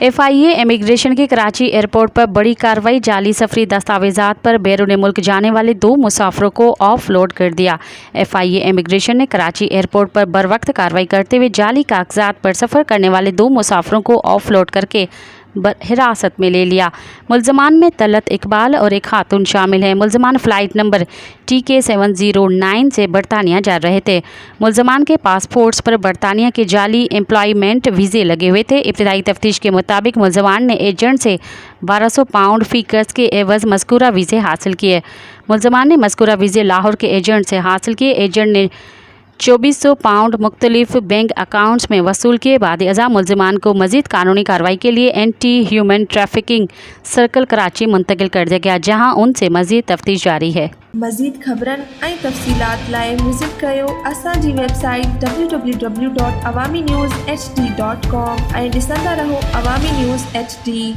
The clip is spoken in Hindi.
FIA इमिग्रेशन की कराची एयरपोर्ट पर बड़ी कार्रवाई। जाली सफरी दस्तावेजात पर बैरून मुल्क जाने वाले 2 मुसाफिरों को ऑफ लोड कर दिया। FIA इमिग्रेशन ने कराची एयरपोर्ट पर बरवक्त कार्रवाई करते हुए जाली कागजात पर सफ़र करने वाले 2 मुसाफिरों को ऑफ लोड करके हिरासत में ले लिया। मुल्ज़मान में तलत इकबाल और एक खातून शामिल है। मुल्ज़मान फ़्लाइट नंबर TK 709 से बरतानिया जा रहे थे। मुल्ज़मान के पासपोर्ट्स पर बरतानिया के जाली एम्प्लॉयमेंट वीज़े लगे हुए थे। इब्तदाई तफ्तीश के मुताबिक मुल्ज़मान ने एजेंट से 1200 पाउंड फ़ी कर्ज़ के एवज़ मज़कूरा वीज़े हासिल किए। मुल्ज़मान ने मज़कूरा वीज़े लाहौर के एजेंट से हासिल किए। एजेंट ने 2400 पाउंड मुख्तलिफ बैंक अकाउंट्स में वसूल किए। बाद अज़ा मुल्ज़मान को मज़ीद कानूनी कार्रवाई के लिए anti human trafficking circle Karachi मुंतकिल कर दिया गया, जहां उनसे मज़ीद तफ्तीश जारी है। मज़ीद ख़बरन ऐं तफ़सीलात लाइ विज़िट कयो असांजी वेबसाइट www.awamiNewsHD.com ऐं ॾिसंदा रहो अवामी न्यूज़ HD।